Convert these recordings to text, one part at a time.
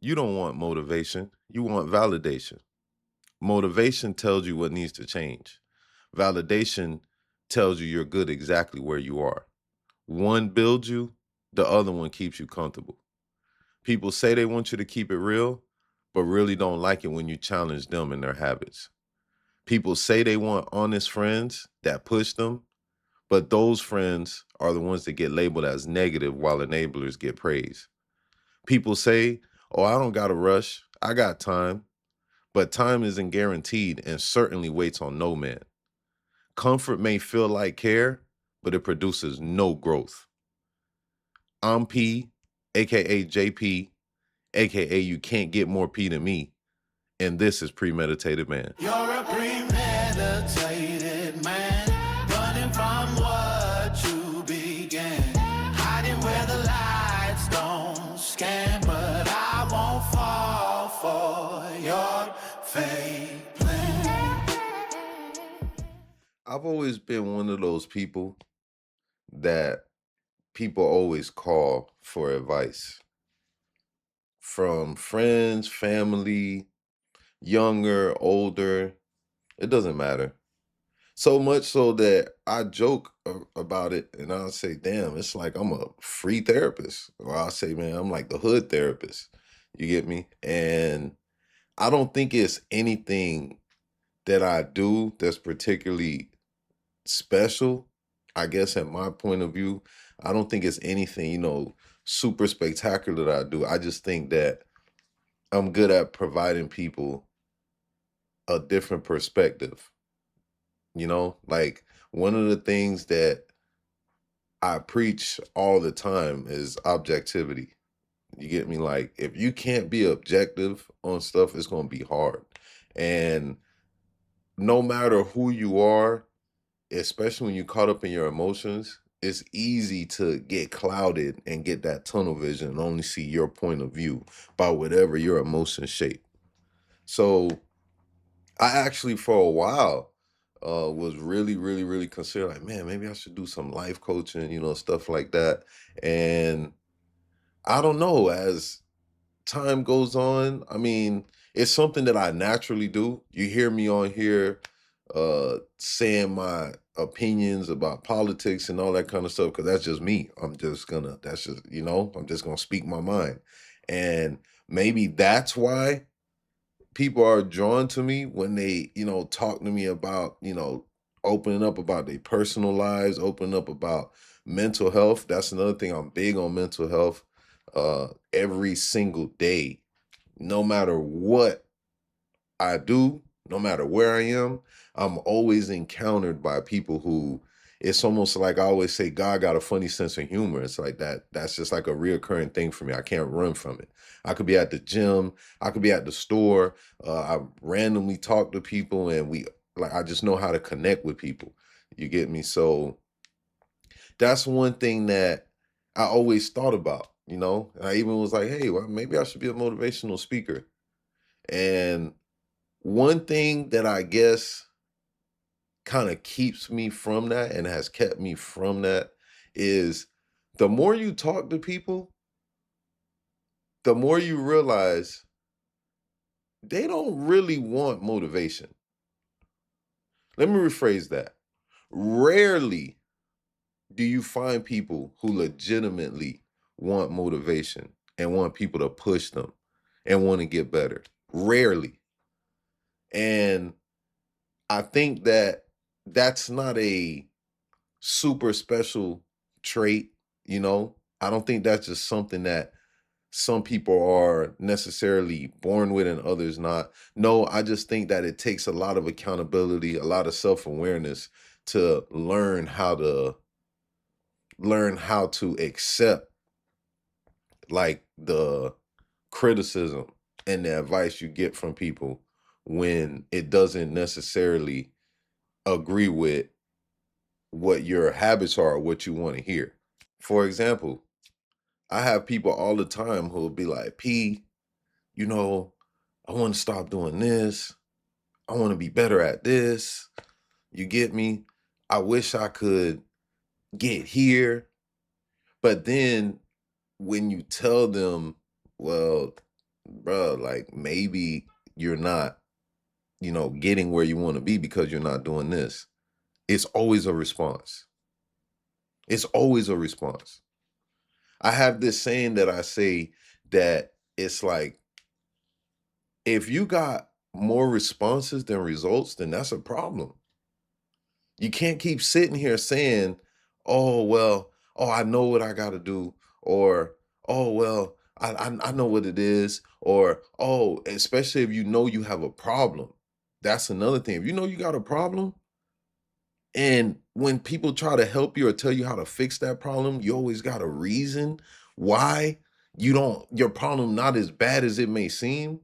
You don't want motivation, you want validation. Motivation tells you what needs to change. Validation tells you you're good exactly where you are. One builds you, the other one keeps you comfortable. People say they want you to keep it real, but really don't like it when you challenge them in their habits. People say they want honest friends that push them, but those friends are the ones that get labeled as negative while enablers get praise. People say, oh, I don't got to rush. I got time. But time isn't guaranteed and certainly waits on no man. Comfort may feel like care, but it produces no growth. I'm P, aka JP, aka you can't get more P than me, and this is Premeditated Man. You're a premeditated man, running from what you began, hiding where the lights don't scan, but I won't fall for your fake plan. I've always been one of those people that people always call for advice from friends, family, younger, older, it doesn't matter. So much so that I joke about it and I'll say, damn, it's like I'm a free therapist. Or I'll say, man, I'm like the hood therapist. You get me? And I don't think it's anything that I do that's particularly special. I guess at my point of view, I don't think it's anything, super spectacular that I do. I just think that I'm good at providing people a different perspective. Like one of the things that I preach all the time is objectivity. You get me? Like, if you can't be objective on stuff, it's going to be hard. And no matter who you are, especially when you're caught up in your emotions, it's easy to get clouded and get that tunnel vision and only see your point of view by whatever your emotions shape. So I actually, for a while, was really, really, really considering, like, man, maybe I should do some life coaching, stuff like that. And I don't know, as time goes on, I mean, it's something that I naturally do. You hear me on here saying my opinions about politics and all that kind of stuff, because that's just me. That's just, I'm just gonna speak my mind. And maybe that's why people are drawn to me when they, talk to me about, opening up about their personal lives, opening up about mental health. That's another thing. I'm big on mental health. Every single day, no matter what I do, no matter where I am, I'm always encountered by people who, it's almost like I always say, God got a funny sense of humor. It's like that. That's just like a reoccurring thing for me. I can't run from it. I could be at the gym, I could be at the store. I randomly talk to people, and I just know how to connect with people. You get me? So that's one thing that I always thought about. I even was like, hey, well, maybe I should be a motivational speaker. And one thing that I guess kind of keeps me from that and has kept me from that is the more you talk to people, the more you realize they don't really want motivation. Let me rephrase that. Rarely do you find people who legitimately want motivation and want people to push them and want to get better. Rarely. And I think that that's not a super special trait, I don't think that's just something that some people are necessarily born with and others not. No, I just think that it takes a lot of accountability, a lot of self-awareness to learn how to accept like the criticism and the advice you get from people when it doesn't necessarily agree with what your habits are or what you want to hear. For example, I have people all the time who will be like, P, you know, I want to stop doing this. I want to be better at this. You get me? I wish I could get here. But then when you tell them, well, bro, like maybe you're not, getting where you want to be because you're not doing this. It's always a response. It's always a response. I have this saying that I say that it's like, if you got more responses than results, then that's a problem. You can't keep sitting here saying, "Oh well, oh I know what I got to do," or "Oh well, I know what it is," or "Oh," especially if you know you have a problem. That's another thing. If you know you got a problem, and when people try to help you or tell you how to fix that problem, you always got a reason why your problem not as bad as it may seem.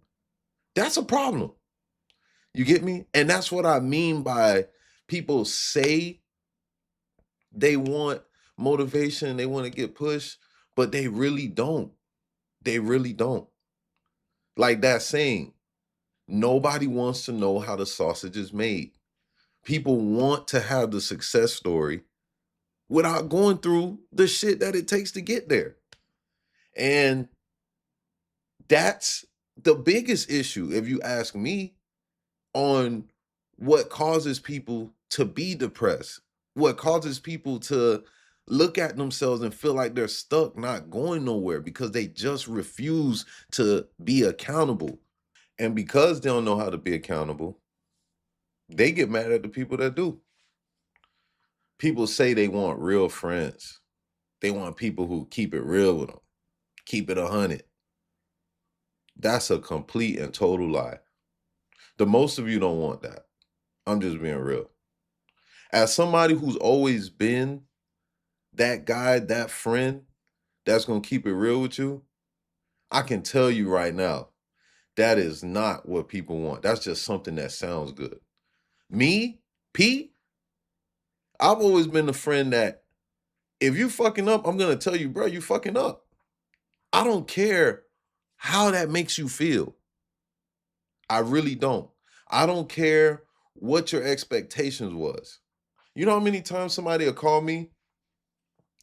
That's a problem. You get me? And that's what I mean by people say they want motivation, they want to get pushed, but they really don't. They really don't. Like that saying, nobody wants to know how the sausage is made. People want to have the success story without going through the shit that it takes to get there. And that's the biggest issue, if you ask me, on what causes people to be depressed, what causes people to look at themselves and feel like they're stuck, not going nowhere because they just refuse to be accountable. And because they don't know how to be accountable, they get mad at the people that do. People say they want real friends. They want people who keep it real with them, keep it 100. That's a complete and total lie. The most of you don't want that. I'm just being real. As somebody who's always been that guy, that friend that's going to keep it real with you, I can tell you right now, that is not what people want. That's just something that sounds good. Me, Pete, I've always been the friend that if you fucking up, I'm going to tell you, bro, you fucking up. I don't care how that makes you feel. I really don't. I don't care what your expectations was. You know how many times somebody will call me,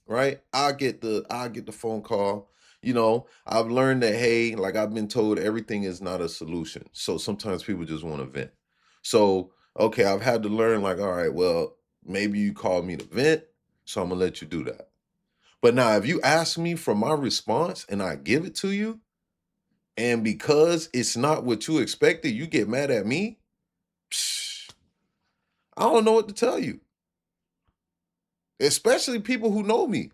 right? I get the phone call. I've learned that, hey, like I've been told everything is not a solution. So sometimes people just want to vent. So, okay, I've had to learn like, all right, well, maybe you called me to vent, so I'm gonna let you do that. But now if you ask me for my response and I give it to you, and because it's not what you expected, you get mad at me, psh, I don't know what to tell you. Especially people who know me.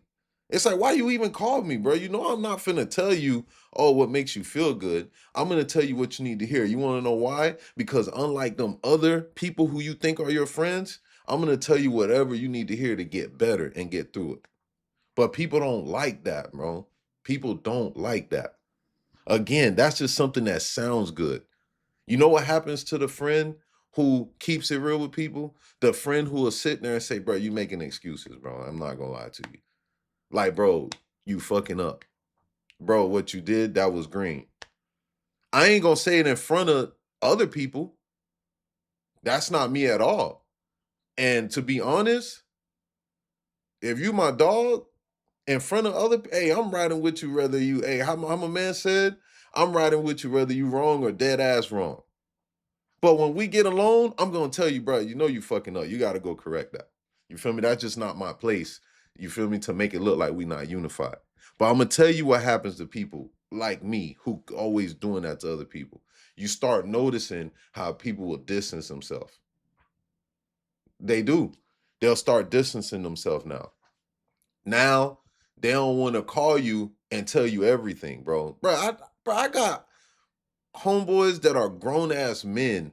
It's like, why you even call me, bro? You know I'm not finna tell you, oh, what makes you feel good. I'm gonna tell you what you need to hear. You wanna know why? Because unlike them other people who you think are your friends, I'm gonna tell you whatever you need to hear to get better and get through it. But people don't like that, bro. People don't like that. Again, that's just something that sounds good. You know what happens to the friend who keeps it real with people? The friend who will sit there and say, bro, you making excuses, bro. I'm not gonna lie to you. Like, bro, you fucking up. Bro, what you did, that was green. I ain't gonna say it in front of other people. That's not me at all. And to be honest, if you my dog in front of other, hey, I'm riding with you whether you, hey, how my man said, I'm riding with you whether you wrong or dead ass wrong. But when we get alone, I'm gonna tell you, bro, you know you fucking up. You gotta go correct that. You feel me? That's just not my place. You feel me? To make it look like we not unified. But I'm gonna tell you what happens to people like me who always doing that to other people. You start noticing how people will distance themselves. They do. They'll start distancing themselves now. Now they don't want to call you and tell you everything, bro. I got homeboys that are grown ass men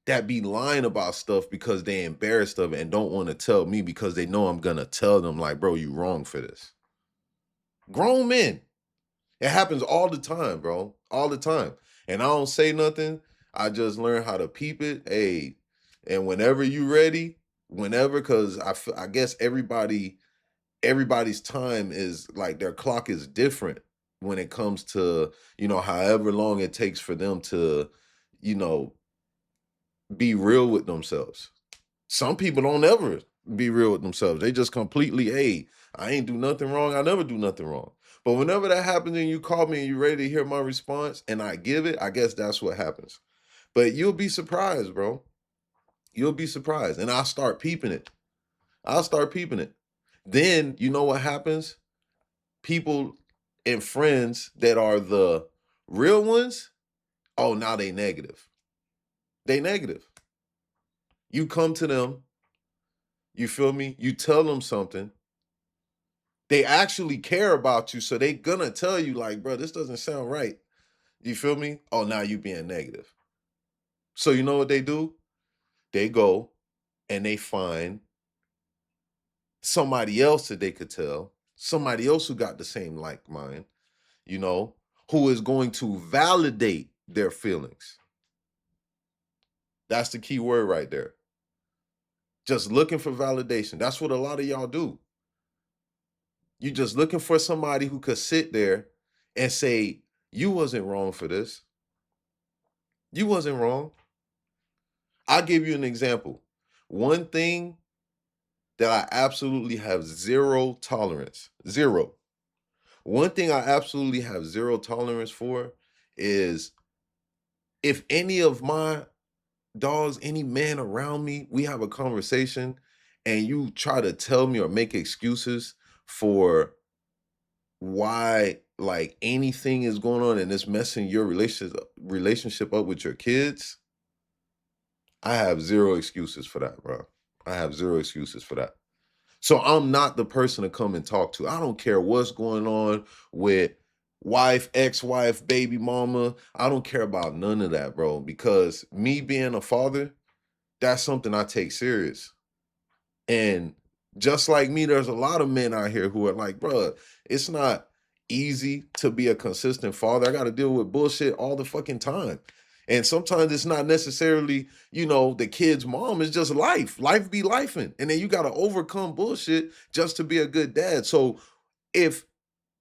that be lying about stuff because they embarrassed of it and don't want to tell me because they know I'm gonna tell them like, bro, you wrong for this. Grown men. It happens all the time, bro. All the time. And I don't say nothing. I just learn how to peep it. Hey, and whenever you ready, whenever, because I guess everybody's time is like their clock is different when it comes to, however long it takes for them to, you know, be real with themselves. Some people don't ever be real with themselves. They just completely, hey, I ain't do nothing wrong. I never do nothing wrong. But whenever that happens and you call me and you're ready to hear my response and I give it, I guess that's what happens. But you'll be surprised, bro. You'll be surprised. And I'll start peeping it. I'll start peeping it. Then you know what happens? People and friends that are the real ones, oh, now they negative. They negative. You come to them, you feel me? You tell them something. They actually care about you, so they gonna tell you, like, bro, this doesn't sound right. You feel me? Oh, now you being negative. So you know what they do? They go and they find somebody else that they could tell, somebody else who got the same like mind, you know, who is going to validate their feelings. That's the key word right there. Just looking for validation. That's what a lot of y'all do. You just looking for somebody who could sit there and say, you wasn't wrong for this. You wasn't wrong. I'll give you an example. One thing that I absolutely have zero tolerance, zero. One thing I absolutely have zero tolerance for is if any of my dogs, any man around me, we have a conversation and you try to tell me or make excuses for why like anything is going on and it's messing your relationship up with your kids, I have zero excuses for that, bro. I have zero excuses for that. So I'm not the person to come and talk to. I don't care what's going on with wife, ex-wife, baby mama. I don't care about none of that, bro, because me being a father, that's something I take serious. And just like me, there's a lot of men out here who are like, bro, it's not easy to be a consistent father. I got to deal with bullshit all the fucking time. And sometimes it's not necessarily, the kid's mom. It's just life. Life be lifing. And then you got to overcome bullshit just to be a good dad. So if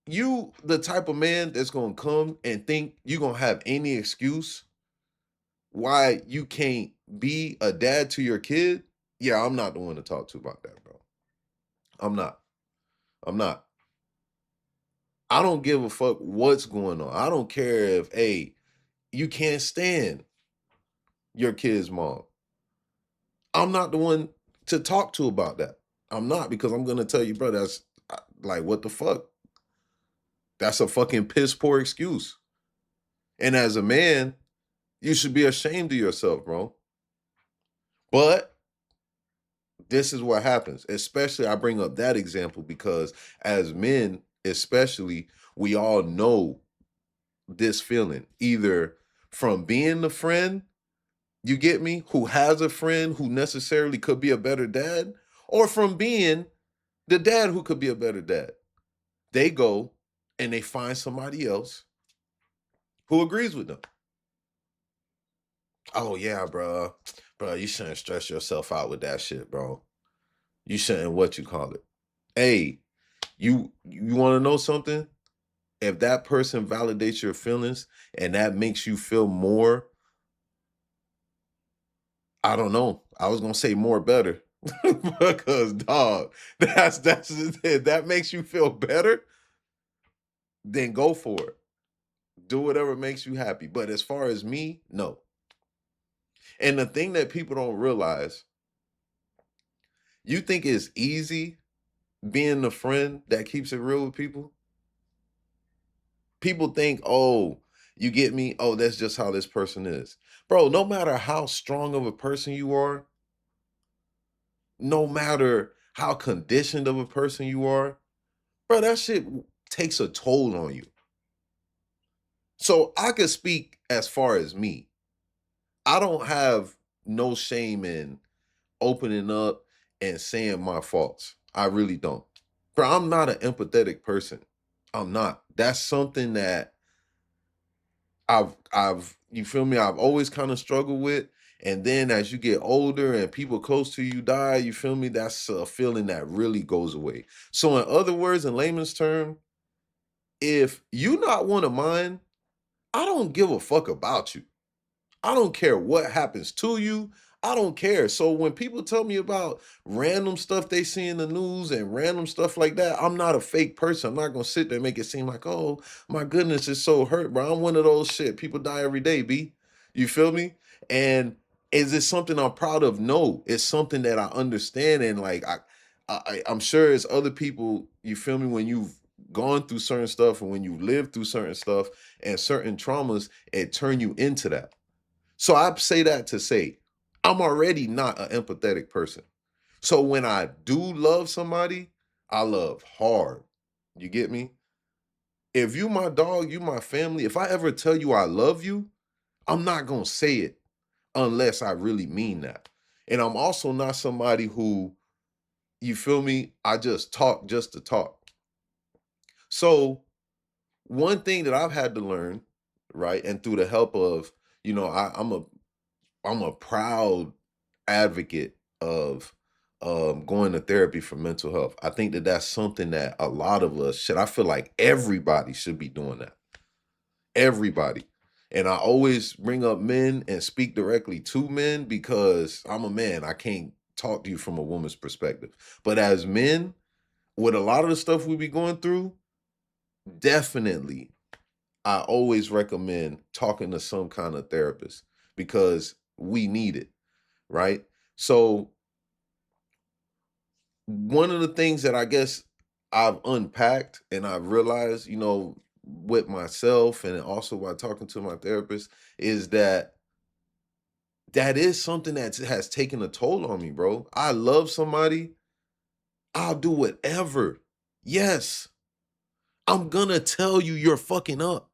you the type of man that's going to come and think you're going to have any excuse why you can't be a dad to your kid, yeah, I'm not the one to talk to about that, bro. I'm not. I'm not. I don't give a fuck what's going on. I don't care if, hey, you can't stand your kid's mom. I'm not the one to talk to about that. I'm not, because I'm gonna tell you, bro, that's like, what the fuck? That's a fucking piss poor excuse. And as a man, you should be ashamed of yourself, bro. But this is what happens. Especially, I bring up that example because as men, especially, we all know this feeling either from being the friend, you get me, who has a friend who necessarily could be a better dad, or from being the dad who could be a better dad. They go and they find somebody else who agrees with them. Oh yeah, bro. Bro, you shouldn't stress yourself out with that shit, bro. You shouldn't, what you call it. Hey, you want to know something? If that person validates your feelings and that makes you feel more, I don't know. I was gonna say more better. Because dog, that's it. That makes you feel better, then go for it. Do whatever makes you happy. But as far as me, no. And the thing that people don't realize, you think it's easy being the friend that keeps it real with people? People think, oh, you get me? Oh, that's just how this person is. Bro, no matter how strong of a person you are, no matter how conditioned of a person you are, bro, that shit takes a toll on you. So I could speak as far as me. I don't have no shame in opening up and saying my faults. I really don't. Bro, I'm not an empathetic person. I'm not. That's something that you feel me? I've always kind of struggled with. And then as you get older and people close to you die, you feel me? That's a feeling that really goes away. So in other words, in layman's term, if you not one of mine, I don't give a fuck about you. I don't care what happens to you. I don't care. So when people tell me about random stuff they see in the news and random stuff like that, I'm not a fake person. I'm not gonna sit there and make it seem like, oh my goodness, it's so hurt, bro. I'm one of those shit. People die every day, B. You feel me? And is it something I'm proud of? No, it's something that I understand. And like I'm sure it's other people, you feel me, when you've gone through certain stuff and when you lived through certain stuff and certain traumas, it turn you into that. So I say that to say, I'm already not an empathetic person. So when I do love somebody, I love hard. You get me? If you my dog, you my family, if I ever tell you I love you, I'm not going to say it unless I really mean that. And I'm also not somebody who, you feel me, I just talk just to talk. So one thing that I've had to learn, right, and through the help of, I'm a proud advocate of going to therapy for mental health. I think that that's something that a lot of us should. I feel like everybody should be doing that. Everybody. And I always bring up men and speak directly to men because I'm a man. I can't talk to you from a woman's perspective. But as men, with a lot of the stuff we be going through, definitely I always recommend talking to some kind of therapist because we need it, right? So one of the things that I guess I've unpacked and I've realized, with myself and also while talking to my therapist is that that is something that has taken a toll on me, bro. I love somebody, I'll do whatever. Yes, I'm gonna tell you you're fucking up.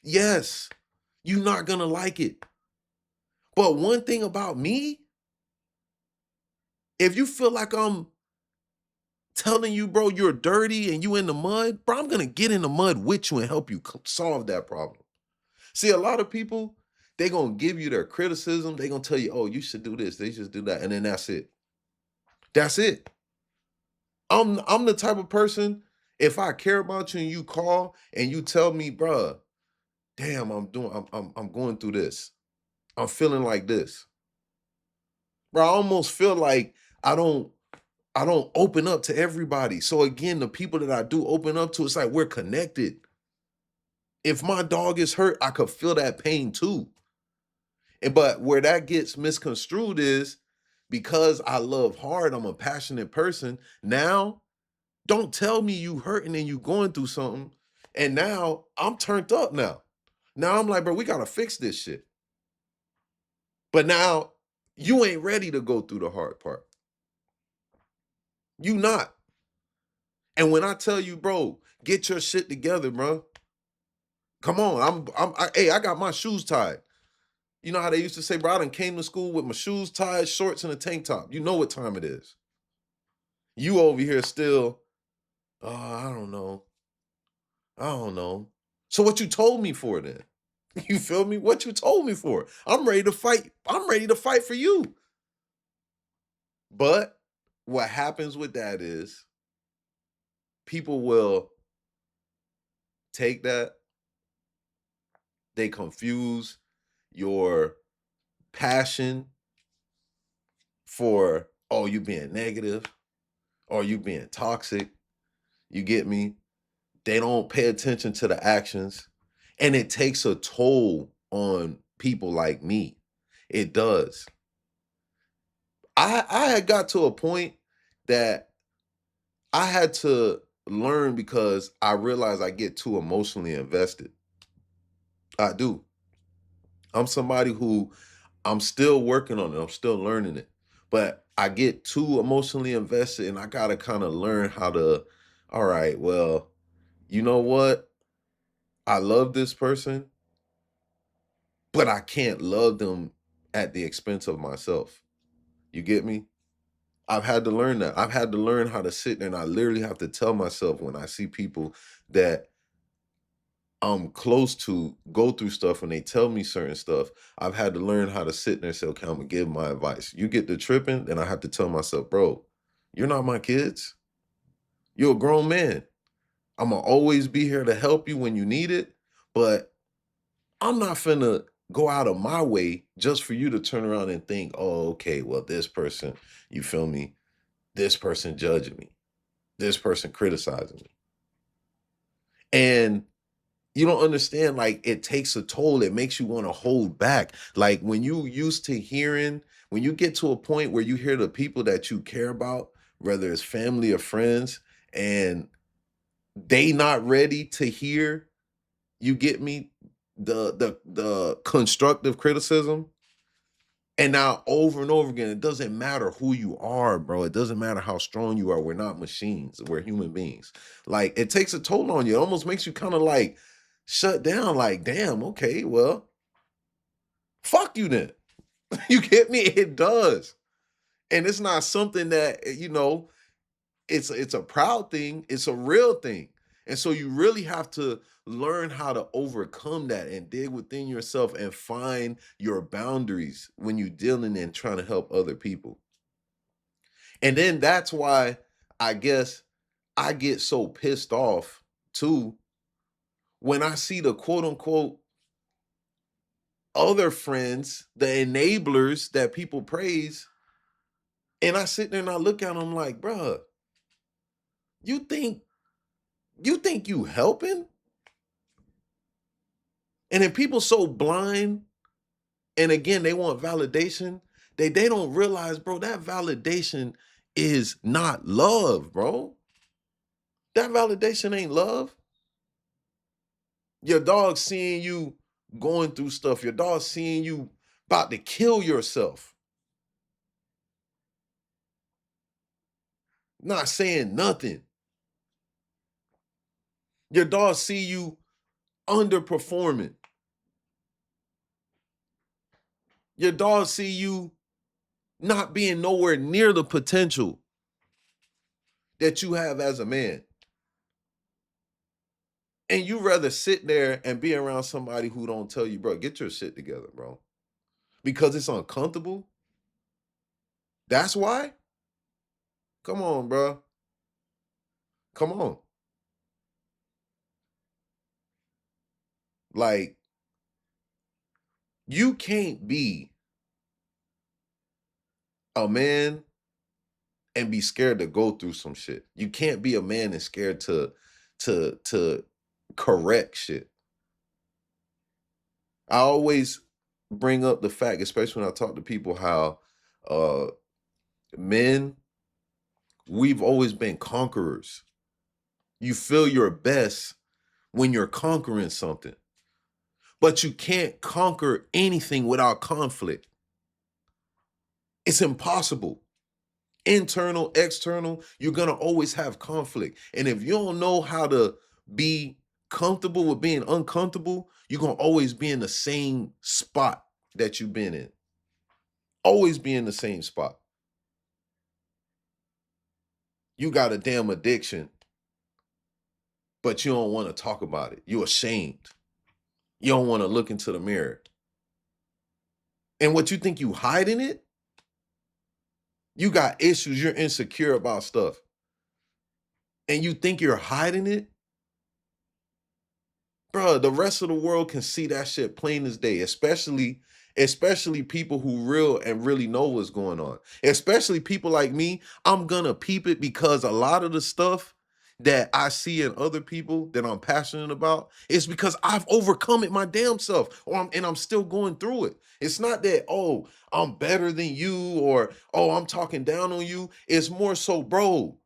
Yes, you're not gonna like it. But one thing about me, if you feel like I'm telling you, bro, you're dirty and you in the mud, bro, I'm gonna get in the mud with you and help you solve that problem. See, a lot of people, they gonna give you their criticism. They gonna tell you, oh, you should do this, they should do that, and then that's it. That's it. I'm the type of person, if I care about you and you call and you tell me, bruh, damn, I'm going through this. I'm feeling like this. Bro, I almost feel like I don't I don't open up to everybody. So again, the people that I do open up to, it's like we're connected. If my dog is hurt, I could feel that pain too. But where that gets misconstrued is because I love hard, I'm a passionate person. Now, don't tell me you hurting and you going through something. And now I'm turned up now. Now I'm like, bro, we gotta fix this shit. But now you ain't ready to go through the hard part. You not. And when I tell you, bro, get your shit together, bro. Come on, hey, I got my shoes tied. You know how they used to say, bro, I done came to school with my shoes tied, shorts, and a tank top. You know what time it is. You over here still, oh, I don't know. I don't know. So what you told me for then? You feel me? What you told me for? I'm ready to fight. I'm ready to fight for you. But what happens with that is people will take that, they confuse your passion for, oh, you being negative or you being toxic. You get me? They don't pay attention to the actions. And it takes a toll on people like me. It does. I had got to a point that I had to learn because I realized I get too emotionally invested. I do. I'm somebody who I'm still working on it. I'm still learning it. But I get too emotionally invested and I got to kind of learn how to, all right, well, you know what? I love this person, but I can't love them at the expense of myself. You get me? I've had to learn that. I've had to learn how to sit there and I literally have to tell myself when I see people that I'm close to go through stuff and they tell me certain stuff, I've had to learn how to sit there and say, okay, I'm gonna give my advice. You get to tripping, then I have to tell myself, bro, you're not my kids. You're a grown man. I'm gonna always be here to help you when you need it, but I'm not finna. go out of my way just for you to turn around and think, oh, okay, well, this person, you feel me? This person judging me. This person criticizing me. And you don't understand, like, it takes a toll. It makes you want to hold back. Like when you used to hearing, when you get to a point where you hear the people that you care about, whether it's family or friends, and they not ready to hear, you get me, the constructive criticism. And now over and over again, it doesn't matter who you are, bro. It doesn't matter how strong you are. We're not machines. We're human beings. Like it takes a toll on you. It almost makes you kind of like shut down. Like, damn, okay, well, fuck you then. You get me? It does. And it's not something that, it's a proud thing. It's a real thing. And so you really have to learn how to overcome that and dig within yourself and find your boundaries when you're dealing and trying to help other people. And then that's why I guess I get so pissed off too when I see the quote unquote other friends, the enablers that people praise, and I sit there and I look at them like, bruh, you think you helping? And then people so blind, and again, they want validation. They don't realize, bro, that validation is not love, bro. That validation ain't love. Your dog seeing you going through stuff, your dog seeing you about to kill yourself, not saying nothing. Your dog see you underperforming. Your dog see you not being nowhere near the potential that you have as a man. And you rather sit there and be around somebody who don't tell you, bro, get your shit together, bro. Because it's uncomfortable. That's why? Come on, bro. Come on. Like, you can't be a man and be scared to go through some shit. You can't be a man and scared to correct shit. I always bring up the fact, especially when I talk to people, how uh men, we've always been conquerors. You feel your best when you're conquering something. But you can't conquer anything without conflict. It's impossible. Internal, external, you're going to always have conflict. And if you don't know how to be comfortable with being uncomfortable, you're going to always be in the same spot that you've been in. Always be in the same spot. You got a damn addiction, but you don't want to talk about it. You're ashamed. You don't want to look into the mirror. And what you think you hiding it? You got issues. You're insecure about stuff. And you think you're hiding it? Bro, the rest of the world can see that shit plain as day, especially people who real and really know what's going on. Especially people like me, I'm gonna peep it because a lot of the stuff that I see in other people that I'm passionate about is because I've overcome it my damn self, and I'm still going through it. It's not that, oh, I'm better than you, or oh, I'm talking down on you. It's more so, bro,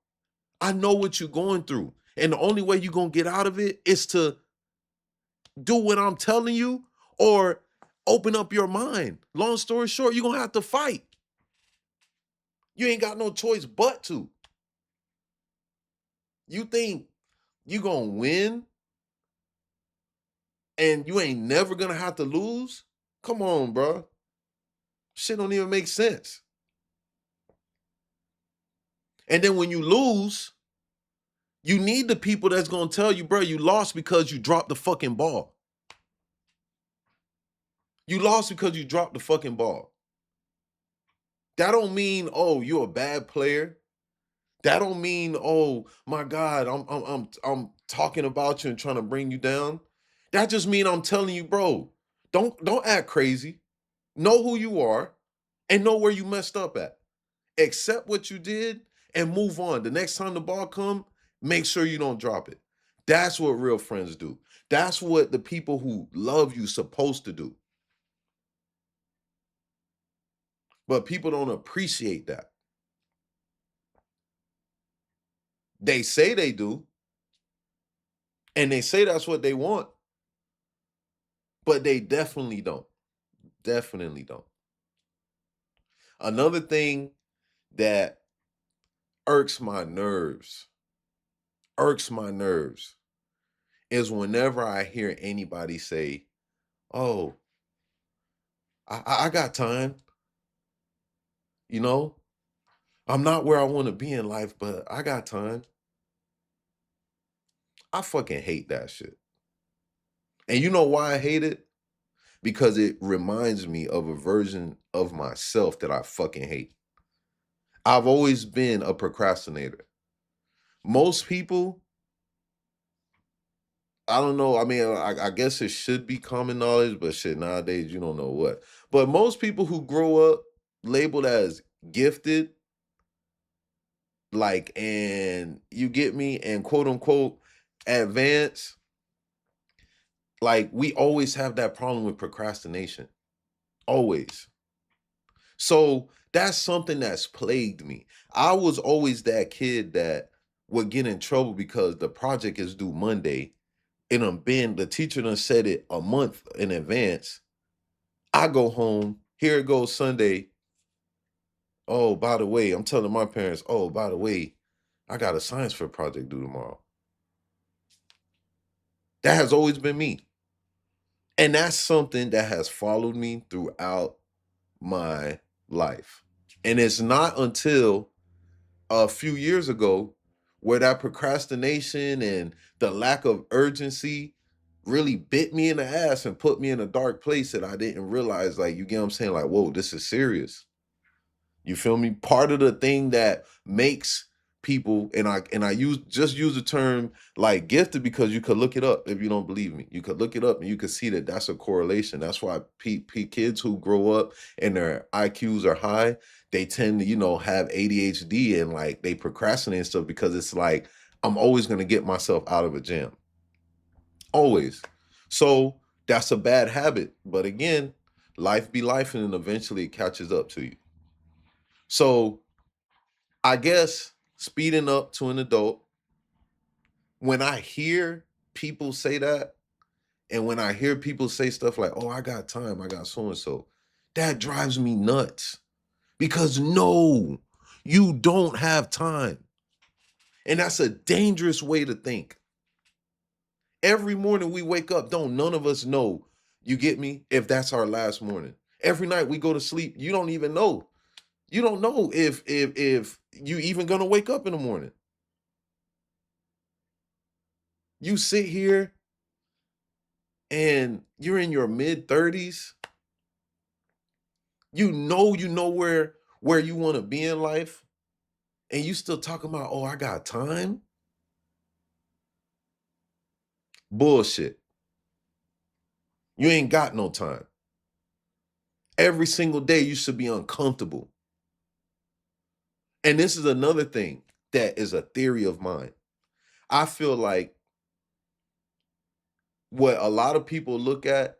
I know what you're going through. And the only way you're gonna get out of it is to do what I'm telling you or open up your mind. Long story short, you're going to have to fight. You ain't got no choice but to. You think you going to win and you ain't never going to have to lose? Come on, bro. Shit don't even make sense. And then when you lose, you need the people that's going to tell you, bro, you lost because you dropped the fucking ball. You lost because you dropped the fucking ball. That don't mean, oh, you're a bad player. That don't mean, oh my God, I'm talking about you and trying to bring you down. That just mean I'm telling you, bro, Don't act crazy. Know who you are and know where you messed up at. Accept what you did and move on. The next time the ball come, make sure you don't drop it. That's what real friends do. That's what the people who love you supposed to do. But people don't appreciate that. They say they do, and they say that's what they want, but they definitely don't. Definitely don't. Another thing that irks my nerves, irks my nerves, is whenever I hear anybody say, "Oh, I got time," you know, "I'm not where I want to be in life, but I got time." I fucking hate that shit. And you know why I hate it? Because it reminds me of a version of myself that I fucking hate. I've always been a procrastinator. Most people, I don't know. I mean, I guess it should be common knowledge, but shit, nowadays you don't know what. But most people who grow up labeled as gifted, like, and you get me, and quote unquote advanced, like, we always have that problem with procrastination. Always. So that's something that's plagued me. I was always that kid that would get in trouble because the project is due Monday and the teacher done said it a month in advance. I go home, here it goes Sunday. Oh, by the way, I'm telling my parents, oh, by the way, I got a science fair project due tomorrow. That has always been me. And that's something that has followed me throughout my life. And it's not until a few years ago where that procrastination and the lack of urgency really bit me in the ass and put me in a dark place that I didn't realize, like, you get what I'm saying? Like, whoa, this is serious. You feel me? Part of the thing that makes people, and I use the term like gifted because you could look it up if you don't believe me. You could look it up and you could see that that's a correlation. That's why kids who grow up and their IQs are high, they tend to, have ADHD and like they procrastinate and stuff because it's like, I'm always gonna get myself out of a jam. Always. So that's a bad habit. But again, life be life and then eventually it catches up to you. So I guess speeding up to an adult, when I hear people say that, and when I hear people say stuff like, oh, I got time, I got so and so, that drives me nuts. Because no, you don't have time. And that's a dangerous way to think. Every morning we wake up, don't none of us know, you get me, if that's our last morning. Every night we go to sleep, you don't even know. You don't know if you even gonna wake up in the morning. You sit here and you're in your mid 30s, you know where you want to be in life, and you still talking about, oh, I got time. Bullshit. You ain't got no time. Every single day you should be uncomfortable. And this is another thing that is a theory of mine. I feel like what a lot of people look at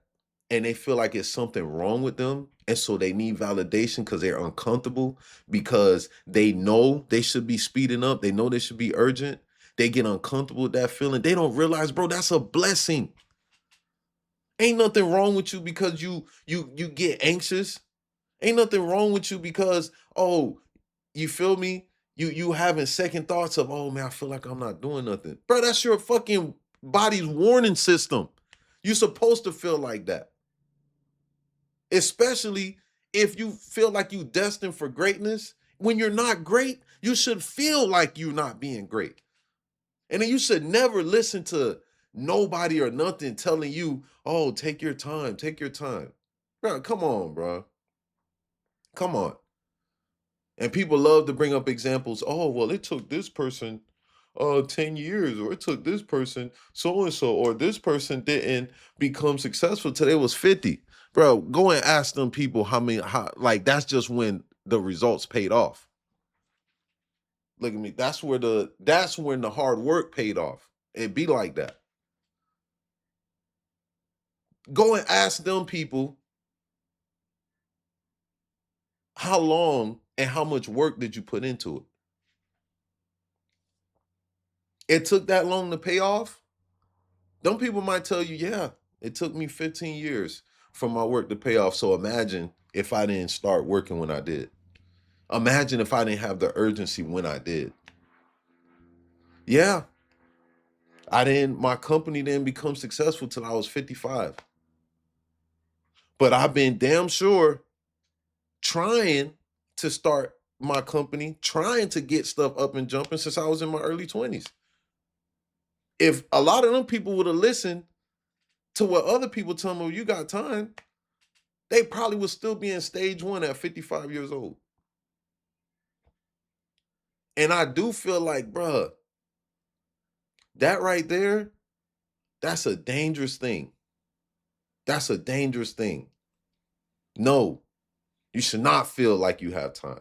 and they feel like it's something wrong with them. And so they need validation because they're uncomfortable because they know they should be speeding up. They know they should be urgent. They get uncomfortable with that feeling. They don't realize, bro, that's a blessing. Ain't nothing wrong with you because you get anxious. Ain't nothing wrong with you because, oh, you feel me? You having second thoughts of, oh man, I feel like I'm not doing nothing. Bro, that's your fucking body's warning system. You're supposed to feel like that. Especially if you feel like you destined for greatness. When you're not great, you should feel like you're not being great. And then you should never listen to nobody or nothing telling you, oh, take your time, take your time. Bro, come on, bro. Come on. And people love to bring up examples. Oh, well, it took this person. 10 years, or it took this person so and so, or this person didn't become successful till they was 50. Bro, go and ask them people like that's just when the results paid off. Look at me. That's when the hard work paid off. It'd be like that. Go and ask them people how long and how much work did you put into it? It took that long to pay off? Them people might tell you, yeah, it took me 15 years for my work to pay off. So imagine if I didn't start working when I did. Imagine if I didn't have the urgency when I did. Yeah, my company didn't become successful till I was 55. But I've been damn sure trying to start my company, trying to get stuff up and jumping since I was in my early 20s. If a lot of them people would have listened to what other people tell them, you got time, they probably would still be in stage 1 at 55 years old. And I do feel like, bruh, that right there, that's a dangerous thing. That's a dangerous thing. No, you should not feel like you have time.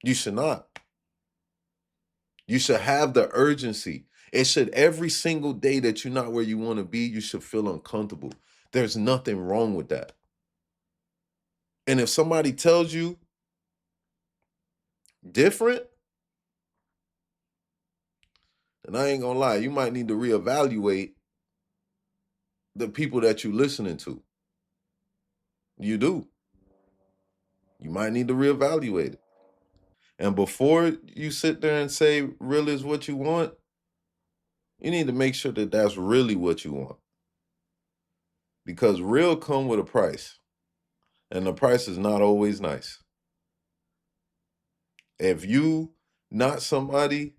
You should not. You should have the urgency. It should, every single day that you're not where you want to be, you should feel uncomfortable. There's nothing wrong with that. And if somebody tells you different, and I ain't gonna lie, you might need to reevaluate the people that you're listening to. You do. You might need to reevaluate it. And before you sit there and say really is what you want, you need to make sure that that's really what you want. Because real come with a price. And the price is not always nice. If you not somebody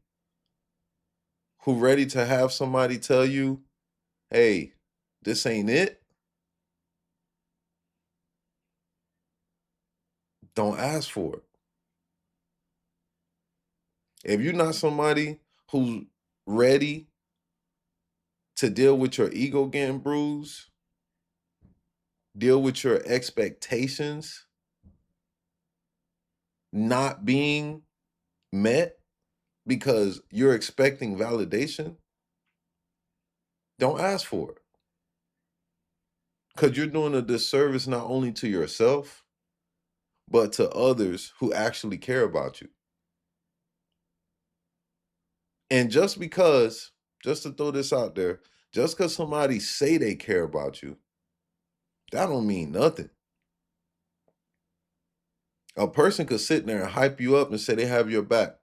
who ready to have somebody tell you, hey, this ain't it, don't ask for it. If you're not somebody who's ready to deal with your ego getting bruised, deal with your expectations not being met because you're expecting validation, don't ask for it. Because you're doing a disservice not only to yourself, but to others who actually care about you. And just to throw this out there, just because somebody say they care about you, that don't mean nothing. A person could sit there and hype you up and say they have your back.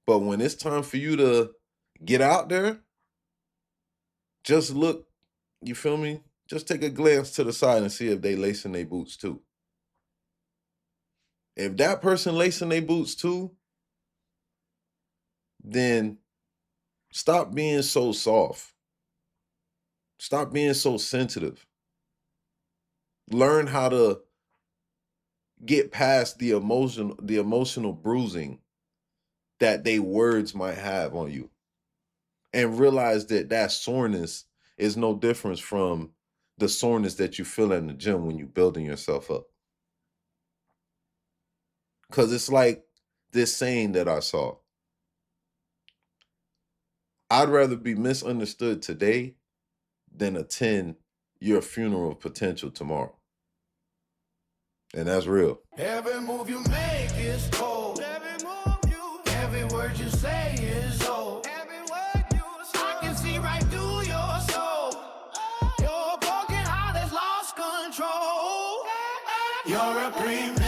But when it's time for you to get out there, just look, you feel me? Just take a glance to the side and see if they lacing their boots too. If that person lacing their boots too, then stop being so soft. Stop being so sensitive. Learn how to get past the emotional bruising that they words might have on you. And realize that soreness is no difference from the soreness that you feel in the gym when you're building yourself up. Because it's like this saying that I saw. I'd rather be misunderstood today than attend your funeral of potential tomorrow. And that's real. Every move you make is cold. Every word you say is old. I can see right through your soul. Your broken heart has lost control. You're a premeditated.